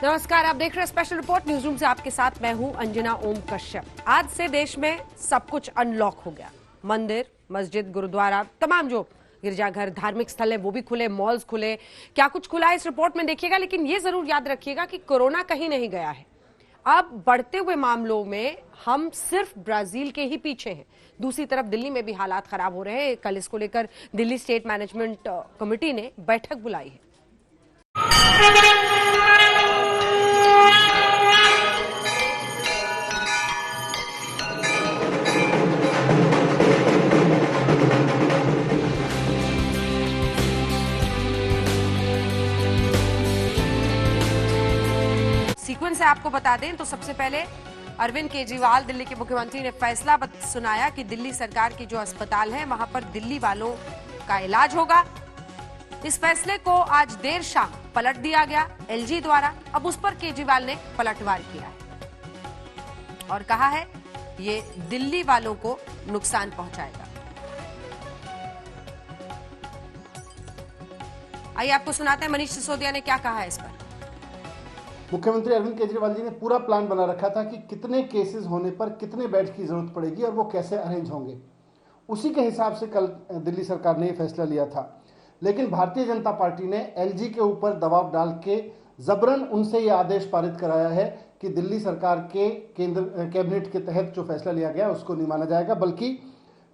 नमस्कार, आप देख रहे हैं स्पेशल रिपोर्ट न्यूज रूम से। आपके साथ मैं हूं अंजना ओम कश्यप। आज से देश में सब कुछ अनलॉक हो गया। मंदिर, मस्जिद, गुरुद्वारा, तमाम जो गिरजाघर, धार्मिक स्थल है वो भी खुले, मॉल्स खुले। क्या कुछ खुला है इस रिपोर्ट में देखिएगा, लेकिन ये जरूर याद रखिएगा कि कोरोना कहीं नहीं गया है। अब बढ़ते हुए मामलों में हम सिर्फ ब्राजील के ही पीछे हैं। दूसरी तरफ दिल्ली में भी हालात खराब हो रहे हैं। कल इसको लेकर दिल्ली स्टेट मैनेजमेंट कमेटी ने बैठक बुलाई है। सीक्वेंस से आपको बता दें तो सबसे पहले अरविंद केजरीवाल दिल्ली के मुख्यमंत्री ने फैसला सुनाया कि दिल्ली सरकार की जो अस्पताल है वहां पर दिल्ली वालों का इलाज होगा। इस फैसले को आज देर शाम पलट दिया गया एलजी द्वारा। अब उस पर केजरीवाल ने पलटवार किया है और कहा है ये दिल्ली वालों को नुकसान पहुंचाएगा। आइए आपको सुनाते हैं मनीष सिसोदिया ने क्या कहा है इस पर। मुख्यमंत्री अरविंद केजरीवाल जी ने पूरा प्लान बना रखा था कि कितने केसेस होने पर कितने बेड की जरूरत पड़ेगी और वो कैसे अरेंज होंगे। उसी के हिसाब से कल दिल्ली सरकार ने ये फैसला लिया था। लेकिन भारतीय जनता पार्टी ने एलजी के ऊपर दबाव डाल के जबरन उनसे ये आदेश पारित कराया है कि दिल्ली सरकार के केंद्र कैबिनेट के तहत जो फैसला लिया गया उसको नहीं माना जाएगा, बल्कि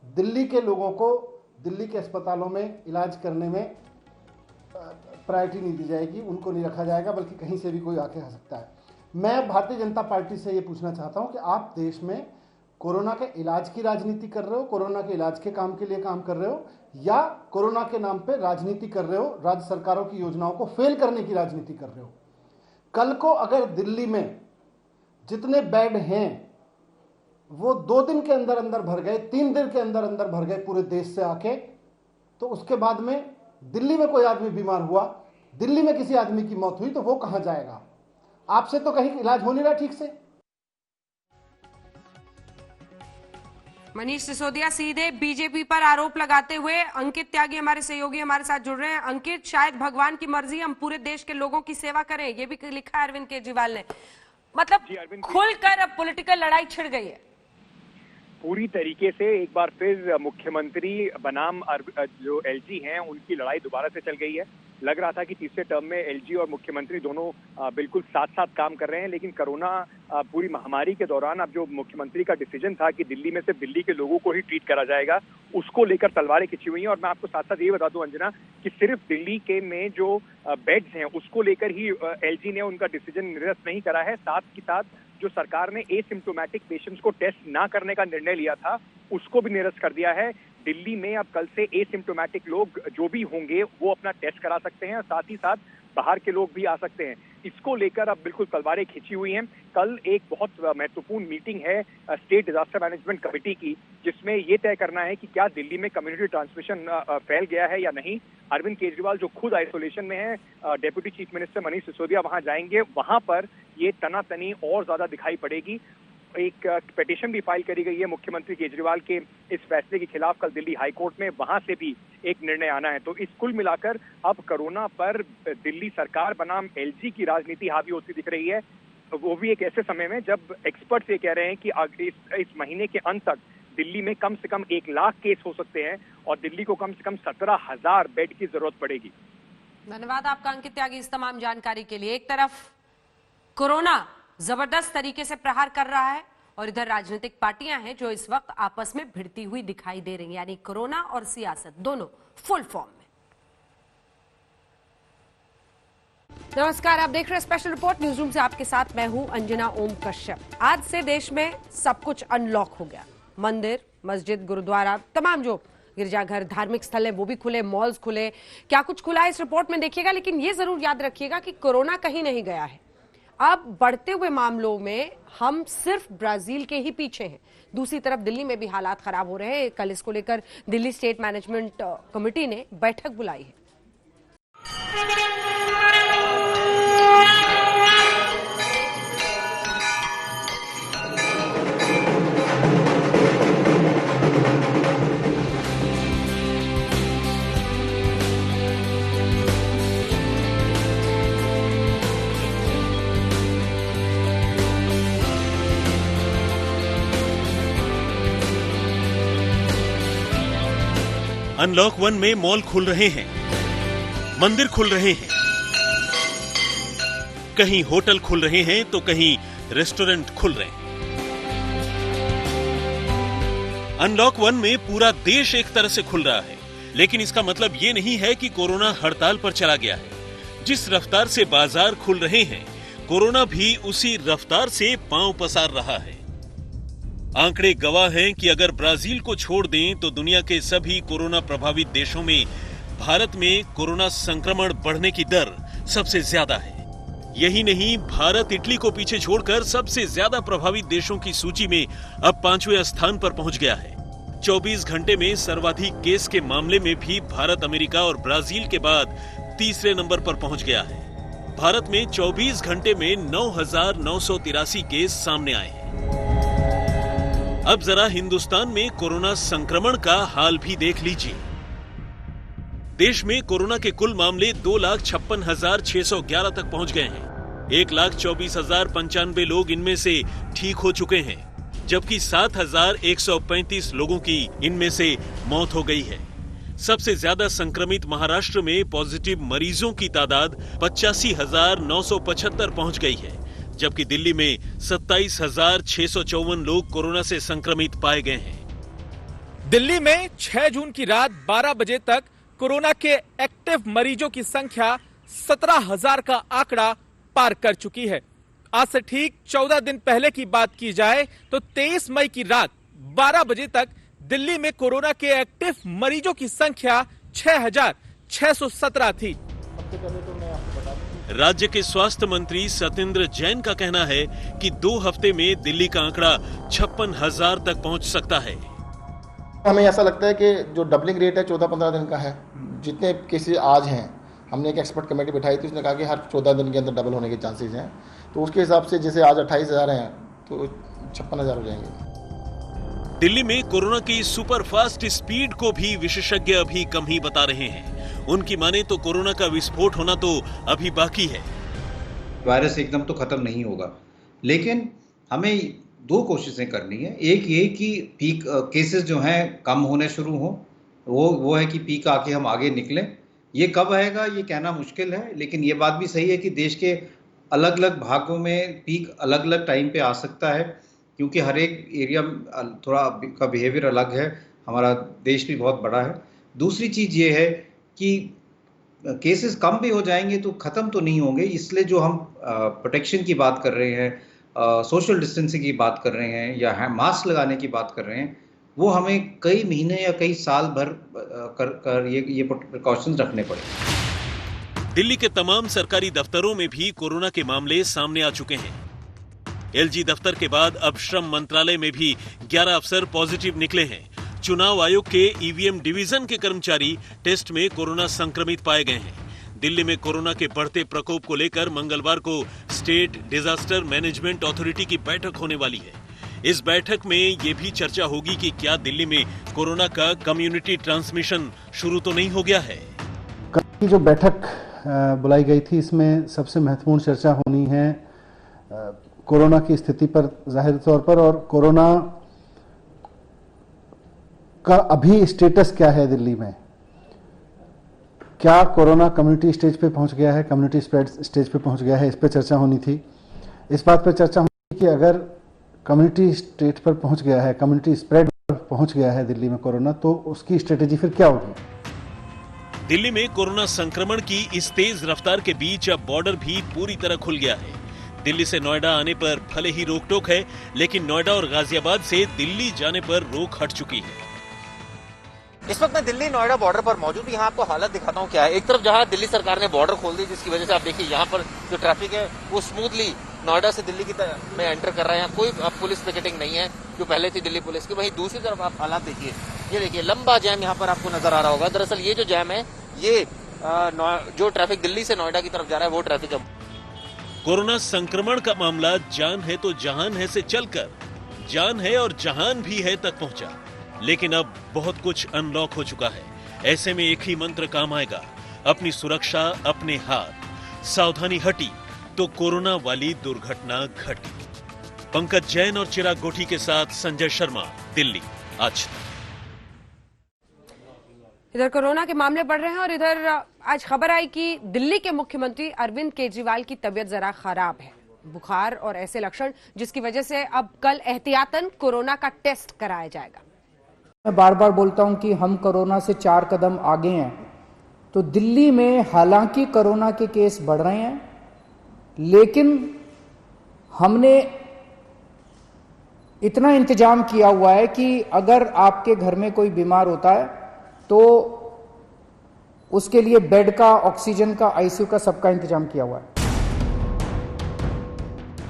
दिल्ली के लोगों को दिल्ली के अस्पतालों में इलाज करने में प्रायोरिटी नहीं दी जाएगी, उनको नहीं रखा जाएगा, बल्कि कहीं से भी कोई आके आ सकता है। मैं भारतीय जनता पार्टी से ये पूछना चाहता हूँ कि आप देश में कोरोना के इलाज की राजनीति कर रहे हो, कोरोना के इलाज के काम के लिए काम कर रहे हो, या कोरोना के नाम पे राजनीति कर रहे हो, राज्य सरकारों की योजनाओं को फेल करने की राजनीति कर रहे हो। कल को अगर दिल्ली में जितने बेड हैं वो 2 दिन के अंदर अंदर भर गए, 3 दिन के अंदर अंदर भर गए पूरे देश से आके, तो उसके बाद में दिल्ली में कोई आदमी बीमार हुआ, दिल्ली में किसी आदमी की मौत हुई, तो वो कहां जाएगा? आपसे तो कहीं इलाज हो नहीं रहा ठीक से। मनीष सिसोदिया सीधे बीजेपी पर आरोप लगाते हुए अंकित त्यागी हमारे सहयोगी हमारे साथ जुड़ रहे हैं। अंकित, शायद भगवान की मर्जी हम पूरे देश के लोगों की सेवा करें, ये भी लिखा है अरविंद केजरीवाल ने। मतलब खुलकर अब पॉलिटिकल लड़ाई छिड़ गई है पूरी तरीके से। एक बार फिर मुख्यमंत्री बनाम जो एलजी हैं उनकी लड़ाई दोबारा से चल गई है। लग रहा था कि तीसरे टर्म में एलजी और मुख्यमंत्री दोनों बिल्कुल साथ साथ काम कर रहे हैं, लेकिन कोरोना पूरी महामारी के दौरान अब जो मुख्यमंत्री का डिसीजन था कि दिल्ली में सिर्फ दिल्ली के लोगों को ही ट्रीट करा जाएगा, उसको लेकर तलवारें खिंची हुई हैं। और मैं आपको साथ साथ ये बता दूं अंजना कि सिर्फ दिल्ली के में जो बेड्स हैं उसको लेकर ही एलजी ने उनका डिसीजन निरस्त नहीं करा है। साथ ही साथ जो सरकार ने एसिम्प्टोमेटिक पेशेंट्स को टेस्ट ना करने का निर्णय लिया था उसको भी निरस्त कर दिया है। दिल्ली में अब कल से एसिम्प्टोमेटिक लोग जो भी होंगे वो अपना टेस्ट करा सकते हैं और साथ ही साथ बाहर के लोग भी आ सकते हैं। इसको लेकर अब बिल्कुल तलवारें खिंची हुई हैं। कल एक बहुत महत्वपूर्ण मीटिंग है स्टेट डिजास्टर मैनेजमेंट कमेटी की, जिसमें ये तय करना है कि क्या दिल्ली में कम्युनिटी ट्रांसमिशन फैल गया है या नहीं। अरविंद केजरीवाल जो खुद आइसोलेशन में है, deputy chief minister Manish Sisodia वहां जाएंगे, वहां पर ये तनातनी और ज्यादा दिखाई पड़ेगी। एक पिटीशन भी फाइल करी गई है मुख्यमंत्री केजरीवाल के इस फैसले के खिलाफ कल दिल्ली हाई कोर्ट में, वहां से भी एक निर्णय आना है। तो इस कुल मिलाकर अब कोरोना पर दिल्ली सरकार बनाम एलजी की राजनीति हावी होती दिख रही है, वो भी एक ऐसे समय में जब एक्सपर्ट्स ये कह रहे हैं कि इस महीने के अंत तक दिल्ली में कम से कम 1 लाख केस हो सकते हैं और दिल्ली को कम से कम 17,000 बेड की जरूरत पड़ेगी। धन्यवाद आपका अंकित त्यागी इस तमाम जानकारी के लिए। एक तरफ कोरोना जबरदस्त तरीके से प्रहार कर रहा है और इधर राजनीतिक पार्टियां हैं जो इस वक्त आपस में भिड़ती हुई दिखाई दे रही हैं, यानी कोरोना और सियासत दोनों फुल फॉर्म में। नमस्कार, आप देख रहे हैं स्पेशल रिपोर्ट न्यूज रूम से। आपके साथ मैं हूं अंजना ओम कश्यप। आज से देश में सब कुछ अनलॉक हो गया। मंदिर, मस्जिद, गुरुद्वारा, तमाम जो गिरजाघर, धार्मिक स्थल है वो भी खुले, मॉल्स खुले। क्या कुछ खुला है इस रिपोर्ट में देखिएगा, लेकिन ये जरूर याद रखिएगा कि कोरोना कहीं नहीं गया है। अब बढ़ते हुए मामलों में हम सिर्फ ब्राजील के ही पीछे हैं। दूसरी तरफ दिल्ली में भी हालात खराब हो रहे हैं। कल इसको लेकर दिल्ली स्टेट मैनेजमेंट कमेटी ने बैठक बुलाई है। अनलॉक 1 में मॉल खुल रहे हैं, मंदिर खुल रहे हैं, कहीं होटल खुल रहे हैं तो कहीं रेस्टोरेंट खुल रहे हैं। अनलॉक 1 में पूरा देश एक तरह से खुल रहा है, लेकिन इसका मतलब ये नहीं है कि कोरोना हड़ताल पर चला गया है। जिस रफ्तार से बाजार खुल रहे हैं, कोरोना भी उसी रफ्तार से पांव पसार रहा है। आंकड़े गवाह हैं कि अगर ब्राजील को छोड़ दें तो दुनिया के सभी कोरोना प्रभावित देशों में भारत में कोरोना संक्रमण बढ़ने की दर सबसे ज्यादा है। यही नहीं, भारत इटली को पीछे छोड़कर सबसे ज्यादा प्रभावित देशों की सूची में अब 5वें स्थान पर पहुंच गया है। 24 घंटे में सर्वाधिक केस के मामले में भी भारत अमेरिका और ब्राजील के बाद तीसरे नंबर पर पहुंच गया है। भारत में 24 घंटे में 9,983 केस सामने आए हैं। अब जरा हिंदुस्तान में कोरोना संक्रमण का हाल भी देख लीजिए। देश में कोरोना के कुल मामले 2,56,611 तक पहुंच गए हैं। 1,24,095 लोग इनमें से ठीक हो चुके हैं, जबकि 7,135 लोगों की इनमें से मौत हो गई है। सबसे ज्यादा संक्रमित महाराष्ट्र में पॉजिटिव मरीजों की तादाद 85,975 पहुंच गई है, जबकि दिल्ली में 27,654 लोग कोरोना से संक्रमित पाए गए हैं। दिल्ली में 6 जून की रात 12 बजे तक कोरोना के एक्टिव मरीजों की संख्या 17,000 का आंकड़ा पार कर चुकी है। आज से ठीक 14 दिन पहले की बात की जाए तो 23 मई की रात 12 बजे तक दिल्ली में कोरोना के एक्टिव मरीजों की संख्या 6,617 थी। राज्य के स्वास्थ्य मंत्री सत्येंद्र जैन का कहना है कि 2 हफ्ते में दिल्ली का आंकड़ा 56,000 तक पहुंच सकता है। हमें ऐसा लगता है कि जो डबलिंग रेट है 14-15 दिन का है। जितने केसेस आज हैं, हमने एक एक्सपर्ट कमेटी बिठाई थी, उसने कहा कि हर 14 दिन के अंदर डबल होने के चांसेस हैं। तो उसके हिसाब से जैसे आज 28,000 हैं तो 56,000 हो जाएंगे। दिल्ली में कोरोना की सुपर फास्ट स्पीड को भी विशेषज्ञ अभी कम ही बता रहे हैं। उनकी माने तो कोरोना का विस्फोट होना तो अभी बाकी है। वायरस एकदम तो खत्म नहीं होगा, लेकिन हमें 2 कोशिशें करनी है। एक ये कि पीक केसेस जो हैं कम होने शुरू हों, वो है कि पीक आके हम आगे निकलें। ये कब आएगा ये कहना मुश्किल है, लेकिन ये बात भी सही है कि देश के अलग अलग भागों में पीक अलग अलग टाइम पे आ सकता है, क्योंकि हर एक एरिया थोड़ा का बिहेवियर अलग है। हमारा देश भी बहुत बड़ा है। दूसरी चीज़ ये है कि केसेस कम भी हो जाएंगे तो ख़त्म तो नहीं होंगे, इसलिए जो हम प्रोटेक्शन की बात कर रहे हैं, सोशल डिस्टेंसिंग की बात कर रहे हैं या मास्क लगाने की बात कर रहे हैं, वो हमें कई महीने या कई साल भर कर ये प्रिकॉशंस रखने पड़े। दिल्ली के तमाम सरकारी दफ्तरों में भी कोरोना के मामले सामने आ चुके हैं। एलजी दफ्तर के बाद अब श्रम मंत्रालय में भी 11 अफसर पॉजिटिव निकले हैं। चुनाव आयोग के ईवीएम डिवीजन के कर्मचारी टेस्ट में कोरोना संक्रमित पाए गए हैं। दिल्ली में कोरोना के बढ़ते प्रकोप को लेकर मंगलवार को स्टेट डिजास्टर मैनेजमेंट अथॉरिटी की बैठक होने वाली है। इस बैठक में ये भी चर्चा होगी कि क्या दिल्ली में कोरोना का कम्युनिटी ट्रांसमिशन शुरू तो नहीं हो गया है। कल की जो बैठक बुलाई गई थी, इसमें सबसे महत्वपूर्ण चर्चा होनी है कोरोना की स्थिति पर जाहिर तौर पर, और कोरोना का अभी स्टेटस क्या है दिल्ली में। क्या कोरोना कम्युनिटी स्टेज पे पहुंच गया है, कम्युनिटी स्प्रेड स्टेज पे पहुंच गया है, इस पे चर्चा होनी थी। इस बात पर चर्चा होनी थी कि अगर कम्युनिटी स्टेज पर पहुंच गया है, कम्युनिटी स्प्रेड पर पहुंच गया है दिल्ली में कोरोना, तो उसकी स्ट्रेटेजी फिर क्या होगी। दिल्ली में कोरोना संक्रमण की इस तेज रफ्तार के बीच अब बॉर्डर भी पूरी तरह खुल गया है। दिल्ली से नोएडा आने पर भले ही रोक टोक है, लेकिन नोएडा और गाजियाबाद से दिल्ली जाने पर रोक हट चुकी है। इस वक्त मैं दिल्ली नोएडा बॉर्डर पर मौजूद हूं। यहाँ आपको हालत दिखाता हूँ क्या है। एक तरफ जहाँ दिल्ली सरकार ने बॉर्डर खोल दी, जिसकी वजह से आप देखिए यहाँ पर जो ट्रैफिक है वो स्मूथली नोएडा से दिल्ली की में एंटर कर रहे हैं। कोई पुलिस पिकेटिंग नहीं है जो पहले थी दिल्ली पुलिस की। वहीं दूसरी तरफ आप हालात देखिए, ये देखिए लंबा जैम यहाँ पर आपको नजर आ रहा होगा। दरअसल ये जो जैम है, ये जो ट्रैफिक दिल्ली से नोएडा की तरफ जा रहा है वो ट्रैफिक है। कोरोना संक्रमण का मामला जान है तो जहान है से चलकर जान है और जहान भी है तक पहुंचा, लेकिन अब बहुत कुछ अनलॉक हो चुका है। ऐसे में एक ही मंत्र काम आएगा, अपनी सुरक्षा अपने हाथ। सावधानी हटी तो कोरोना वाली दुर्घटना घटी। पंकज जैन और चिराग गोठी के साथ संजय शर्मा, दिल्ली आज तक। इधर कोरोना के मामले बढ़ रहे हैं और इधर आज खबर आई कि दिल्ली के मुख्यमंत्री अरविंद केजरीवाल की तबीयत जरा खराब है। बुखार और ऐसे लक्षण जिसकी वजह से अब कल एहतियातन कोरोना का टेस्ट कराया जाएगा। मैं बार बार बोलता हूं कि हम कोरोना से 4 कदम आगे हैं। तो दिल्ली में हालांकि कोरोना के केस बढ़ रहे हैं, लेकिन हमने इतना इंतजाम किया हुआ है कि अगर आपके घर में कोई बीमार होता है तो उसके लिए बेड का, ऑक्सीजन का, आईसीयू का, सबका इंतजाम किया हुआ है।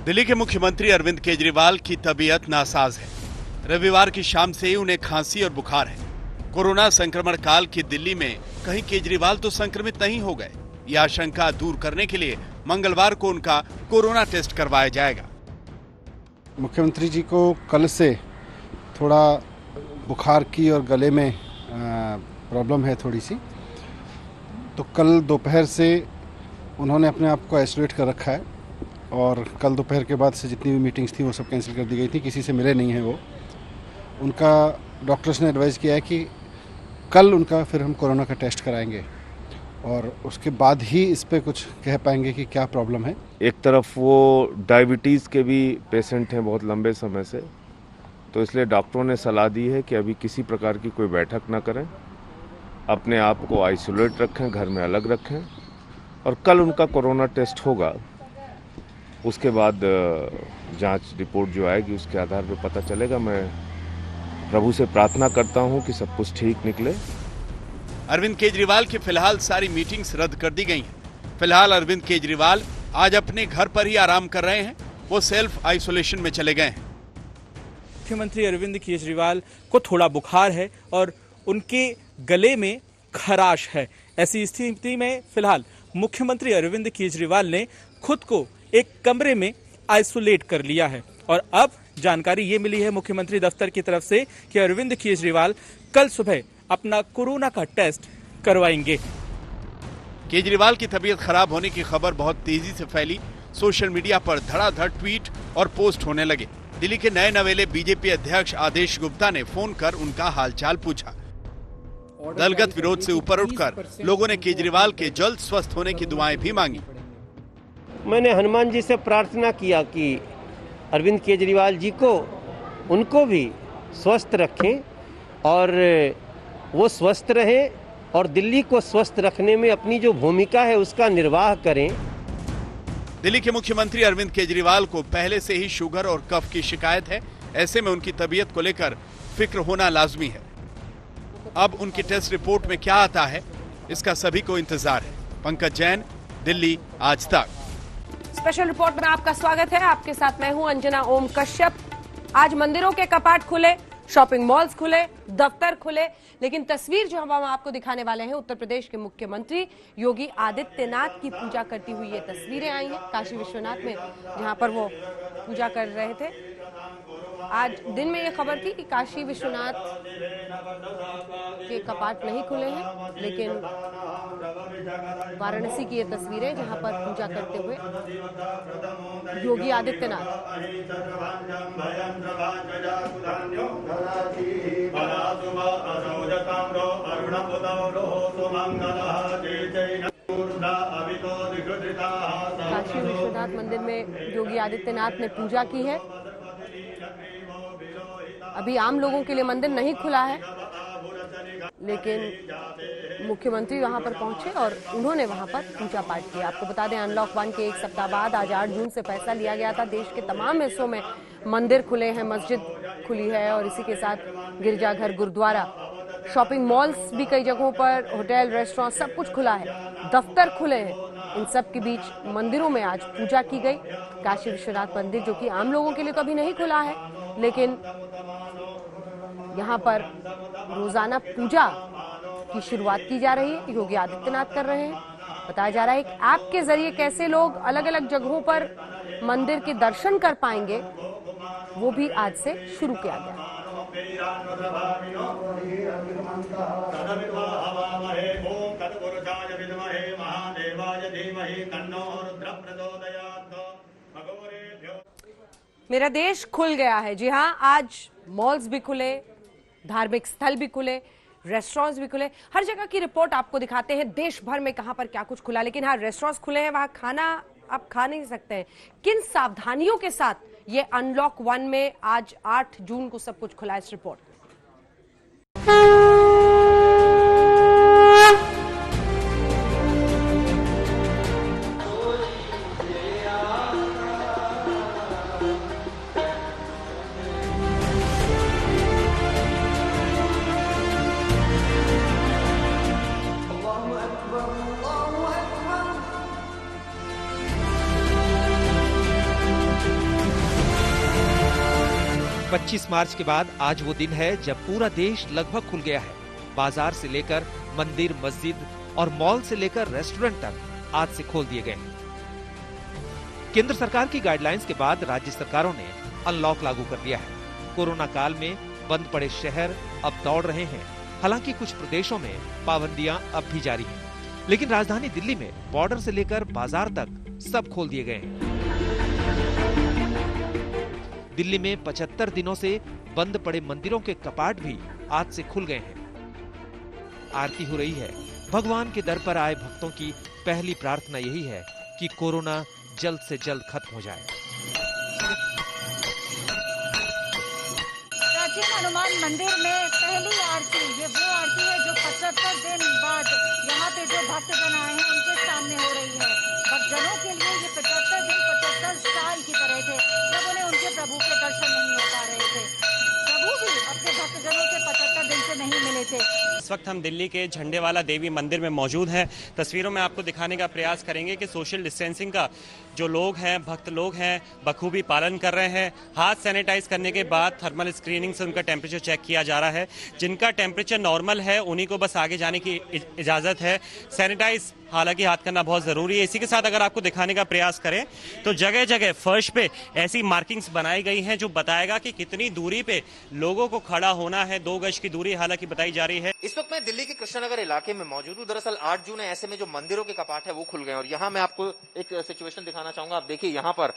दिल्ली के मुख्यमंत्री अरविंद केजरीवाल की तबीयत नासाज है। रविवार की शाम से ही उन्हें खांसी और बुखार है। कोरोना संक्रमण काल की दिल्ली में कहीं केजरीवाल तो संक्रमित नहीं हो गए, यह आशंका दूर करने के लिए मंगलवार को उनका कोरोना टेस्ट करवाया जाएगा। मुख्यमंत्री जी को कल से थोड़ा बुखार की और गले में प्रॉब्लम है थोड़ी सी, तो कल दोपहर से उन्होंने अपने आप को आइसोलेट कर रखा है और कल दोपहर के बाद से जितनी भी मीटिंग्स थी वो सब कैंसिल कर दी गई थी। किसी से मिले नहीं हैं वो। उनका डॉक्टर्स ने एडवाइस किया है कि कल उनका फिर हम कोरोना का टेस्ट कराएंगे और उसके बाद ही इस पे कुछ कह पाएंगे कि क्या प्रॉब्लम है। एक तरफ वो डायबिटीज़ के भी पेशेंट हैं बहुत लंबे समय से, तो इसलिए डॉक्टरों ने सलाह दी है कि अभी किसी प्रकार की कोई बैठक ना करें, अपने आप को आइसोलेट रखें, घर में अलग रखें और कल उनका कोरोना टेस्ट होगा। उसके बाद जांच रिपोर्ट जो आएगी उसके आधार पर पता चलेगा। मैं प्रभु से प्रार्थना करता हूं कि सब कुछ ठीक निकले। अरविंद केजरीवाल की फिलहाल सारी मीटिंग्स रद्द कर दी गई हैं। फिलहाल अरविंद केजरीवाल आज अपने घर पर ही आराम कर रहे हैं। वो सेल्फ आइसोलेशन में चले गए हैं। मुख्यमंत्री अरविंद केजरीवाल को थोड़ा बुखार है और उनके गले में खराश है। ऐसी स्थिति में फिलहाल मुख्यमंत्री अरविंद केजरीवाल ने खुद को एक कमरे में आइसोलेट कर लिया है और अब जानकारी ये मिली है मुख्यमंत्री दफ्तर की तरफ से कि अरविंद केजरीवाल कल सुबह अपना कोरोना का टेस्ट करवाएंगे। केजरीवाल की तबीयत खराब होने की खबर बहुत तेजी से फैली। सोशल मीडिया पर धड़ाधड़ ट्वीट और पोस्ट होने लगे। दिल्ली के नए नवेले बीजेपी अध्यक्ष आदेश गुप्ता ने फोन कर उनका हालचाल पूछा। दलगत विरोध से ऊपर उठकर लोगों ने केजरीवाल के जल्द स्वस्थ होने की दुआएं भी मांगी। मैंने हनुमान जी से प्रार्थना किया कि अरविंद केजरीवाल जी को, उनको भी स्वस्थ रखें और वो स्वस्थ रहें और दिल्ली को स्वस्थ रखने में अपनी जो भूमिका है उसका निर्वाह करें। दिल्ली के मुख्यमंत्री अरविंद केजरीवाल को पहले से ही शुगर और कफ की शिकायत है। ऐसे में उनकी तबीयत को लेकर फिक्र होना लाजमी है। अब उनकी टेस्ट रिपोर्ट में क्या आता है, इसका सभी को इंतजार है। पंकज जैन, दिल्ली आज तक। स्पेशल रिपोर्ट में आपका स्वागत है। आपके साथ मैं हूं अंजना ओम कश्यप। आज मंदिरों के कपाट खुले, शॉपिंग मॉल्स खुले, दफ्तर खुले, लेकिन तस्वीर जो हम आपको दिखाने वाले हैं उत्तर प्रदेश के मुख्यमंत्री योगी आदित्यनाथ की पूजा करती हुई ये तस्वीरें आई हैं काशी विश्वनाथ में, जहां पर वो पूजा कर रहे थे। आज दिन में ये खबर थी कि काशी विश्वनाथ के कपाट नहीं खुले हैं, लेकिन वाराणसी की ये तस्वीरें जहां पर पूजा करते हुए योगी आदित्यनाथ। काशी विश्वनाथ मंदिर में योगी आदित्यनाथ ने पूजा की है। अभी आम लोगों के लिए मंदिर नहीं खुला है, लेकिन मुख्यमंत्री वहां पर पहुंचे और उन्होंने वहां पर पूजा पाठ किया। आपको बता दें, अनलॉक 1 के एक सप्ताह बाद आज 8 जून से फैसला लिया गया था। देश के तमाम हिस्सों में मंदिर खुले हैं, मस्जिद खुली है और इसी के साथ गिरजाघर, गुरुद्वारा, शॉपिंग मॉल्स भी कई जगहों पर, होटल, रेस्टोरेंट, सब कुछ खुला है, दफ्तर खुले हैं। इन सब के बीच मंदिरों में आज पूजा की गई। काशी विश्वनाथ मंदिर जो कि आम लोगों के लिए तो अभी नहीं खुला है, लेकिन यहाँ पर रोजाना पूजा की शुरुआत की जा रही है, योगी आदित्यनाथ कर रहे हैं। बताया जा रहा है एक ऐप के जरिए कैसे लोग अलग अलग जगहों पर मंदिर के दर्शन कर पाएंगे, वो भी आज से शुरू किया गया। मेरा देश खुल गया है। जी हाँ, आज मॉल्स भी खुले, धार्मिक स्थल भी खुले, रेस्टोरेंट्स भी खुले, हर जगह की रिपोर्ट आपको दिखाते हैं देश भर में कहां पर क्या कुछ खुला। लेकिन हाँ, रेस्टोरेंट्स खुले हैं, वहां खाना आप खा नहीं सकते हैं। किन सावधानियों के साथ ये अनलॉक 1 में आज 8 जून को सब कुछ खुला, इस रिपोर्ट। 25 मार्च के बाद आज वो दिन है जब पूरा देश लगभग खुल गया है। बाजार से लेकर मंदिर, मस्जिद और मॉल से लेकर रेस्टोरेंट तक आज से खोल दिए गए हैं। केंद्र सरकार की गाइडलाइंस के बाद राज्य सरकारों ने अनलॉक लागू कर दिया है। कोरोना काल में बंद पड़े शहर अब दौड़ रहे हैं। हालांकि कुछ प्रदेशों में पाबंदियां अब भी जारी हैं, लेकिन राजधानी दिल्ली में बॉर्डर से लेकर बाजार तक सब खोल दिए गए हैं। दिल्ली में 75 दिनों से बंद पड़े मंदिरों के कपाट भी आज से खुल गए हैं। आरती हो रही है। भगवान के दर पर आए भक्तों की पहली प्रार्थना यही है कि कोरोना जल्द से जल्द खत्म हो जाए। प्राचीन हनुमान मंदिर में पहली आरती, ये वो आरती है जो 75 दिन बाद यहाँ पे जो भक्तजन आए हैं उनके सामने हो रही है। भक्तजनों के लिए ये 75 दिन 75 साल की तरह थे जब उन्हें उनके प्रभु के दर्शन नहीं हो पा रहे थे। प्रभु भी अपने भक्तजनों से 75 दिन से नहीं मिले थे। इस वक्त हम दिल्ली के झंडे वाला देवी मंदिर में मौजूद हैं। तस्वीरों में आपको दिखाने का प्रयास करेंगे कि सोशल डिस्टेंसिंग का जो लोग हैं, भक्त लोग हैं, बखूबी पालन कर रहे हैं। हाथ सैनिटाइज करने के बाद थर्मल स्क्रीनिंग से उनका टेम्परेचर चेक किया जा रहा है। जिनका टेम्परेचर नॉर्मल है उन्हीं को बस आगे जाने की इजाज़त है। सैनिटाइज हालांकि हाथ करना बहुत ज़रूरी है। इसी के साथ अगर आपको दिखाने का प्रयास करें तो जगह जगह फर्श पे ऐसी मार्किंग्स बनाई गई हैं जो बताएगा कि कितनी दूरी पे लोगों को खड़ा होना है। 2 गज की दूरी हालांकि बताई जा रही है। इस वक्त मैं दिल्ली के कृष्णनगर इलाके में मौजूद हूँ। दरअसल 8 जून है, ऐसे में जो मंदिरों के कपाट है वो खुल गए और यहाँ मैं आपको एक सिचुएशन दिखाना चाहूंगा। आप देखिए यहाँ पर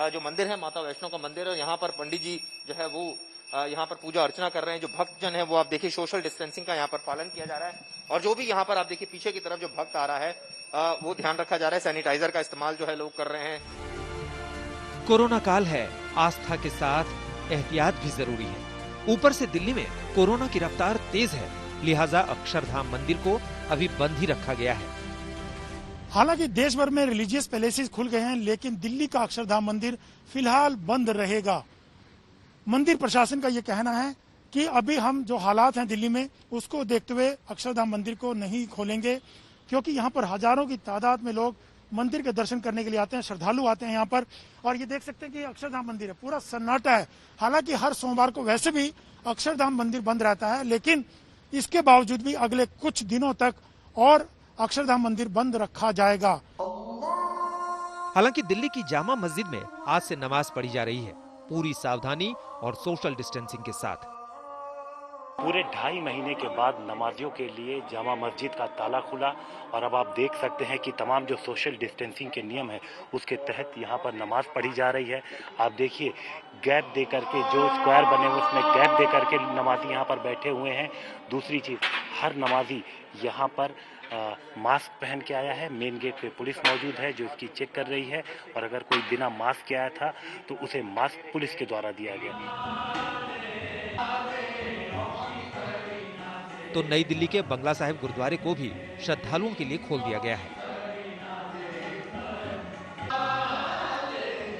जो मंदिर है माता वैष्णो का मंदिर है, यहाँ पर पंडित जी जो है वो यहाँ पर पूजा अर्चना कर रहे हैं। जो भक्तजन है वो आप देखिए सोशल डिस्टेंसिंग का यहाँ पर पालन किया जा रहा है और जो भी यहाँ पर आप देखिए पीछे की तरफ जो भक्त आ रहा है वो ध्यान रखा जा रहा है। सैनिटाइजर का इस्तेमाल जो है लोग कर रहे हैं। कोरोना काल है, आस्था के साथ एहतियात भी जरूरी है। ऊपर से दिल्ली में कोरोना की रफ्तार तेज है, लिहाजा अक्षरधाम मंदिर को अभी बंद ही रखा गया है। हालांकि देश भर में रिलीजियस पैलेसेस खुल गए हैं, लेकिन दिल्ली का अक्षरधाम मंदिर फिलहाल बंद रहेगा। मंदिर प्रशासन का ये कहना है कि अभी हम जो हालात हैं दिल्ली में उसको देखते हुए अक्षरधाम मंदिर को नहीं खोलेंगे, क्योंकि यहाँ पर हजारों की तादाद में लोग मंदिर के दर्शन करने के लिए आते हैं, श्रद्धालु आते हैं यहाँ पर। और ये देख सकते हैं कि अक्षरधाम मंदिर है, पूरा सन्नाटा है। हालांकि हर सोमवार को वैसे भी अक्षरधाम मंदिर बंद रहता है, लेकिन इसके बावजूद भी अगले कुछ दिनों तक और अक्षरधाम मंदिर बंद रखा जाएगा। हालांकि दिल्ली की जामा मस्जिद में आज से नमाज पढ़ी जा रही है, पूरी सावधानी और सोशल डिस्टेंसिंग के साथ। पूरे 2.5 महीने के बाद नमाजियों के लिए जामा मस्जिद का ताला खुला और अब आप देख सकते हैं कि तमाम जो सोशल डिस्टेंसिंग के नियम है उसके तहत यहाँ पर नमाज पढ़ी जा रही है। आप देखिए गैप दे करके जो स्क्वायर बने हुए उसमें गैप दे करके नमाजी यहाँ पर बैठे हुए हैं। दूसरी चीज, हर नमाजी यहाँ पर मास्क पहन के आया है। मेन गेट पे पुलिस मौजूद है जो इसकी चेक कर रही है और अगर कोई बिना मास्क के आया था तो उसे मास्क पुलिस के द्वारा दिया गया। तो नई दिल्ली के बंगला साहिब गुरुद्वारे को भी श्रद्धालुओं के लिए खोल दिया गया है।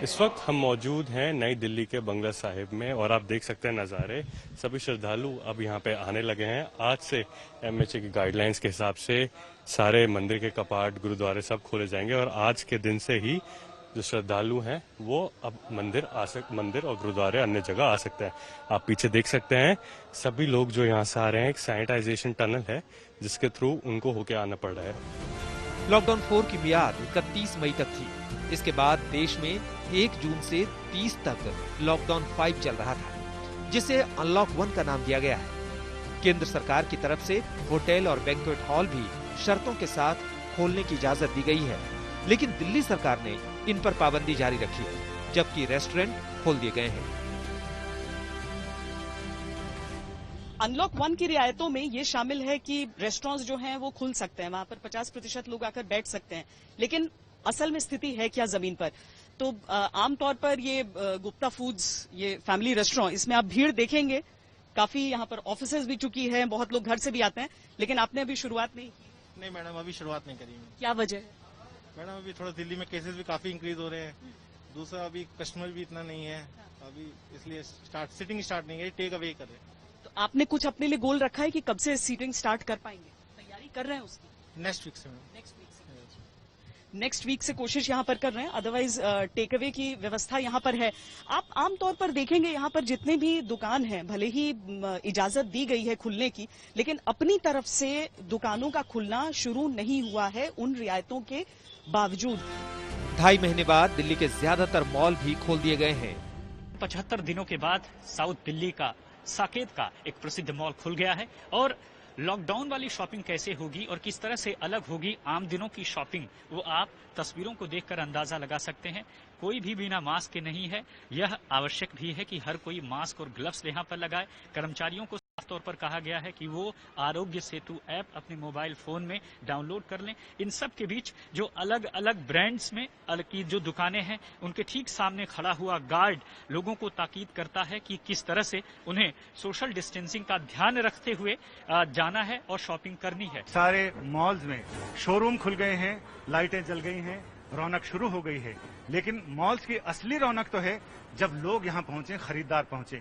इस वक्त हम मौजूद हैं नई दिल्ली के बंगला साहिब में और आप देख सकते हैं नज़ारे। सभी श्रद्धालु अब यहाँ पे आने लगे हैं। आज से MHA की गाइडलाइंस के हिसाब से सारे मंदिर के कपाट, गुरुद्वारे सब खोले जाएंगे और आज के दिन से ही जो श्रद्धालु हैं वो अब मंदिर और गुरुद्वारे अन्य जगह आ सकते हैं। आप पीछे देख सकते हैं सभी लोग जो यहाँ से आ रहे हैं, एक सैनिटाइजेशन टनल है जिसके थ्रू उनको होके आना पड़ रहा है। लॉकडाउन 4 की मियाद 31 मई तक थी। इसके बाद देश में 1 जून से 30 तक लॉकडाउन 5 चल रहा था, जिसे अनलॉक 1 का नाम दिया गया है। केंद्र सरकार की तरफ से होटल और बैंक्वेट हॉल भी शर्तों के साथ खोलने की इजाजत दी गई है, लेकिन दिल्ली सरकार ने इन पर पाबंदी जारी रखी है, जबकि रेस्टोरेंट खोल दिए गए हैं। अनलॉक 1 की रियायतों में ये शामिल है कि रेस्टोरेंट्स जो हैं वो खुल सकते हैं, वहां पर 50% लोग आकर बैठ सकते हैं, लेकिन असल में स्थिति है क्या जमीन पर? तो आमतौर पर ये गुप्ता फूड्स, ये फैमिली रेस्टोरेंट, इसमें आप भीड़ देखेंगे काफी, यहाँ पर ऑफिसेज भी चुकी है, बहुत लोग घर से भी आते हैं, लेकिन आपने अभी शुरुआत नहीं की? नहीं मैडम, अभी शुरुआत नहीं करी। क्या वजह है? मैडम अभी थोड़ा दिल्ली में केसेस भी काफी इंक्रीज हो रहे हैं, दूसरा अभी कस्टमर भी इतना नहीं है अभी, इसलिए सीटिंग स्टार्ट नहीं है, टेक अवे कर रहे हैं। तो आपने कुछ अपने लिए गोल रखा है कि कब से सीटिंग स्टार्ट कर पाएंगे? तैयारी कर रहे हैं उसकी? नेक्स्ट वीक से। नेक्स्ट वीक से कोशिश यहाँ पर कर रहे हैं, अदरवाइज टेक अवे की व्यवस्था यहाँ पर है। आप आमतौर पर देखेंगे यहाँ पर जितने भी दुकान हैं, भले ही इजाजत दी गई है खुलने की, लेकिन अपनी तरफ से दुकानों का खुलना शुरू नहीं हुआ है उन रियायतों के बावजूद। 2.5 महीने बाद दिल्ली के ज्यादातर मॉल भी खोल दिए गए हैं। 75 दिनों के बाद साउथ दिल्ली का साकेत का एक प्रसिद्ध मॉल खुल गया है, और लॉकडाउन वाली शॉपिंग कैसे होगी और किस तरह से अलग होगी आम दिनों की शॉपिंग, वो आप तस्वीरों को देखकर अंदाजा लगा सकते हैं। कोई भी बिना मास्क के नहीं है। यह आवश्यक भी है कि हर कोई मास्क और ग्लव्स यहाँ पर लगाए। कर्मचारियों को साफ तौर पर कहा गया है कि वो आरोग्य सेतु ऐप अपने मोबाइल फोन में डाउनलोड कर लें। इन सब के बीच जो अलग अलग ब्रांड्स में की जो दुकानें हैं, उनके ठीक सामने खड़ा हुआ गार्ड लोगों को ताकीद करता है कि किस तरह से उन्हें सोशल डिस्टेंसिंग का ध्यान रखते हुए जाना है और शॉपिंग करनी है। सारे मॉल्स में शोरूम खुल गए हैं, लाइटें जल गई हैं, रौनक शुरू हो गई है, लेकिन मॉल्स की असली रौनक तो है जब लोग यहां पहुंचे, खरीदार पहुंचे।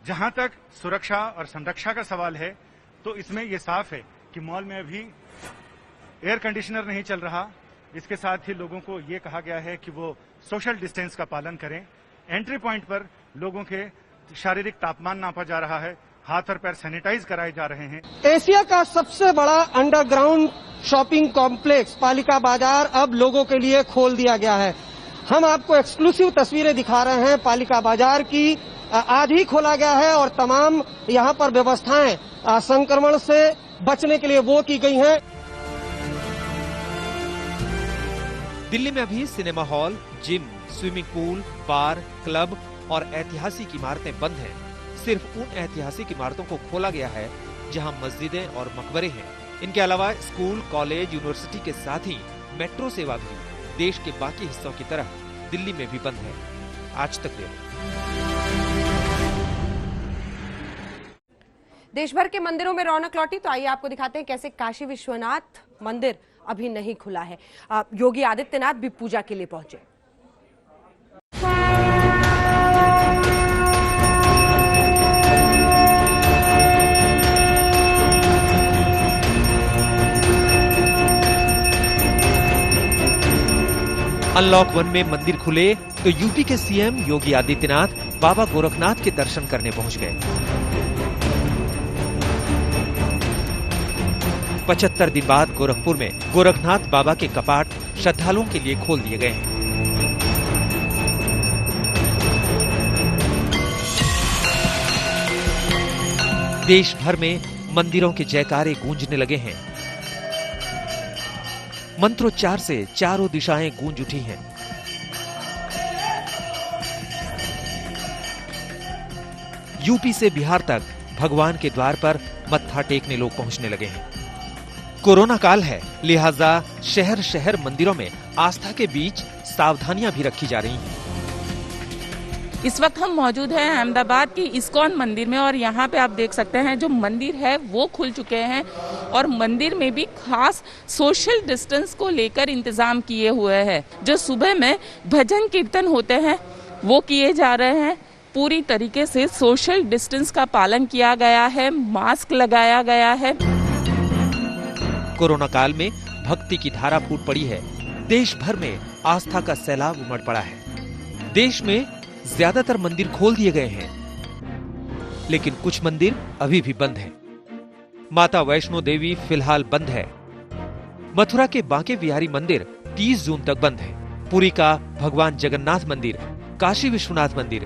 जहां तक सुरक्षा और संरक्षा का सवाल है, तो इसमें यह साफ है कि मॉल में अभी एयर कंडीशनर नहीं चल रहा। इसके साथ ही लोगों को यह कहा गया है कि वो सोशल डिस्टेंस का पालन करें। एंट्री पॉइंट पर लोगों के शारीरिक तापमान नापा जा रहा है, हाथ और पैर सैनिटाइज कराए जा रहे हैं। एशिया का सबसे बड़ा अंडरग्राउंड शॉपिंग कॉम्प्लेक्स पालिका बाजार अब लोगों के लिए खोल दिया गया है। हम आपको एक्सक्लूसिव तस्वीरें दिखा रहे हैं पालिका बाजार की। आज ही खोला गया है और तमाम यहाँ पर व्यवस्थाएं संक्रमण से बचने के लिए वो की गई हैं। दिल्ली में अभी cinema hall, gym, swimming pool, bar, club और ऐतिहासिक इमारतें बंद हैं। सिर्फ उन ऐतिहासिक इमारतों को खोला गया है जहां मस्जिदें और मकबरे हैं। इनके अलावा स्कूल, कॉलेज, यूनिवर्सिटी के साथ ही मेट्रो सेवा भी देश के बाकी हिस्सों की तरह दिल्ली में भी बंद है। आज तक देश भर के मंदिरों में रौनक लौटी, तो आइए आपको दिखाते हैं कैसे काशी विश्वनाथ मंदिर अभी नहीं खुला है। योगी आदित्यनाथ भी पूजा के लिए पहुंचे। अनलॉक 1 में मंदिर खुले तो यूपी के सीएम योगी आदित्यनाथ बाबा गोरखनाथ के दर्शन करने पहुंच गए। 75 दिन बाद गोरखपुर में गोरखनाथ बाबा के कपाट श्रद्धालुओं के लिए खोल दिए गए हैं। देश भर में मंदिरों के जयकारे गूंजने लगे हैं। मंत्रोच्चार से चारों दिशाएं गूंज उठी हैं। यूपी से बिहार तक भगवान के द्वार पर मत्था टेकने लोग पहुंचने लगे हैं। कोरोना काल है, लिहाजा शहर शहर मंदिरों में आस्था के बीच सावधानियां भी रखी जा रही हैं। इस वक्त हम मौजूद हैं अहमदाबाद की इस्कॉन मंदिर में, और यहाँ पे आप देख सकते हैं जो मंदिर है वो खुल चुके हैं, और मंदिर में भी खास सोशल डिस्टेंस को लेकर इंतजाम किए हुए हैं। जो सुबह में भजन कीर्तन होते हैं वो किए जा रहे हैं। पूरी तरीके से सोशल डिस्टेंस का पालन किया गया है, मास्क लगाया गया है। कोरोना काल में भक्ति की धारा फूट पड़ी है। देश भर में आस्था का सैलाब उमड़ पड़ा है। देश में ज्यादातर मंदिर खोल दिए गए हैं, लेकिन कुछ मंदिर अभी भी बंद हैं। माता वैष्णो देवी फिलहाल बंद है। मथुरा के बांके बिहारी मंदिर 30 जून तक बंद है। पुरी का भगवान जगन्नाथ मंदिर, काशी विश्वनाथ मंदिर,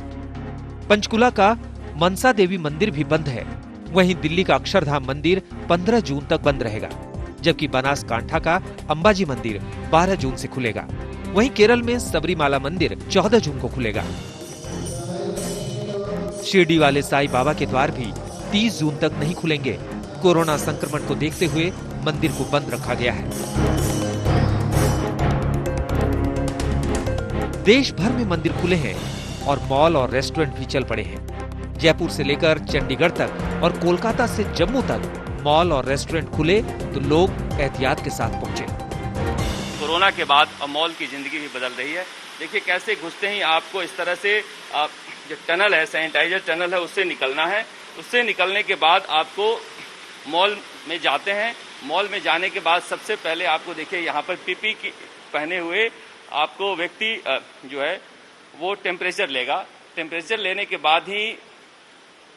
पंचकुला का मनसा देवी मंदिर भी बंद है। वहीं दिल्ली का अक्षरधाम मंदिर 15 जून तक बंद रहेगा, जबकि बनासकांठा का अंबाजी मंदिर 12 जून से खुलेगा। वहीं केरल में सबरीमाला मंदिर 14 जून को खुलेगा। शिरडी वाले साईं बाबा के द्वार भी 30 जून तक नहीं खुलेंगे। कोरोना संक्रमण को देखते हुए मंदिर को बंद रखा गया है। देश भर में मंदिर खुले हैं और मॉल और रेस्टोरेंट भी चल पड़े हैं। जयपुर से लेकर चंडीगढ़ तक और कोलकाता से जम्मू तक मॉल और रेस्टोरेंट खुले तो लोग एहतियात के साथ पहुंचे। कोरोना के बाद अब मॉल की जिंदगी भी बदल रही है। देखिए कैसे घुसते ही आपको इस तरह से जो टनल है, सैनिटाइजर टनल है, उससे निकलना है। उससे निकलने के बाद आपको मॉल में जाते हैं। मॉल में जाने के बाद सबसे पहले आपको देखिए यहाँ पर पीपी की पहने हुए आपको व्यक्ति जो है वो टेम्परेचर लेगा। टेम्परेचर लेने के बाद ही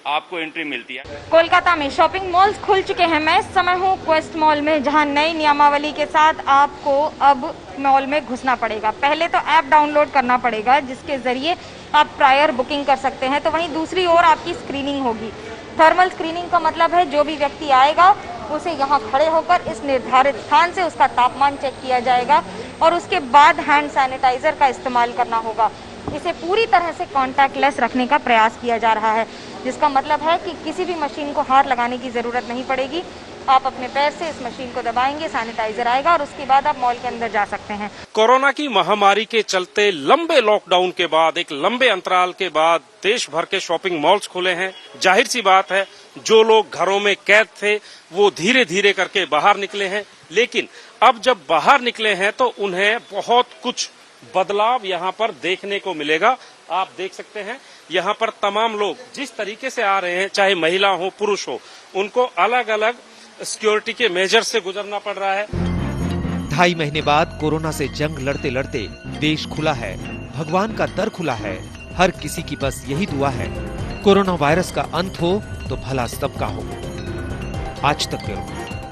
आपको एंट्री मिलती है। कोलकाता में शॉपिंग मॉल्स खुल चुके हैं। मैं इस समय हूँ क्वेस्ट मॉल में, जहाँ नई नियमावली के साथ आपको अब मॉल में घुसना पड़ेगा। पहले तो ऐप डाउनलोड करना पड़ेगा जिसके जरिए आप प्रायर बुकिंग कर सकते हैं। तो वहीं दूसरी ओर आपकी स्क्रीनिंग होगी। थर्मल स्क्रीनिंग का मतलब है जो भी व्यक्ति आएगा उसे यहाँ खड़े होकर इस निर्धारित स्थान से उसका तापमान चेक किया जाएगा और उसके बाद हैंड सैनिटाइजर का इस्तेमाल करना होगा। इसे पूरी तरह से कॉन्टैक्टलेस रखने का प्रयास किया जा रहा है, जिसका मतलब है कि किसी भी मशीन को हाथ लगाने की जरूरत नहीं पड़ेगी। आप अपने पैर से इस मशीन को दबाएंगे, सैनिटाइजर आएगा और उसके बाद आप मॉल के अंदर जा सकते हैं। कोरोना की महामारी के चलते लंबे लॉकडाउन के बाद, एक लंबे अंतराल के बाद देश भर के शॉपिंग मॉल्स खुले हैं। जाहिर सी बात है जो लोग घरों में कैद थे वो धीरे धीरे करके बाहर निकले हैं, लेकिन अब जब बाहर निकले हैं तो उन्हें बहुत कुछ बदलाव यहाँ पर देखने को मिलेगा। आप देख सकते हैं यहाँ पर तमाम लोग जिस तरीके से आ रहे हैं, चाहे महिला हो पुरुष हो, उनको अलग अलग सिक्योरिटी के मेजर से गुजरना पड़ रहा है। 2.5 महीने बाद कोरोना से जंग लड़ते लड़ते देश खुला है, भगवान का दर खुला है। हर किसी की बस यही दुआ है कोरोना वायरस का अंत हो तो भला सबका हो। आज तक ब्यूरो।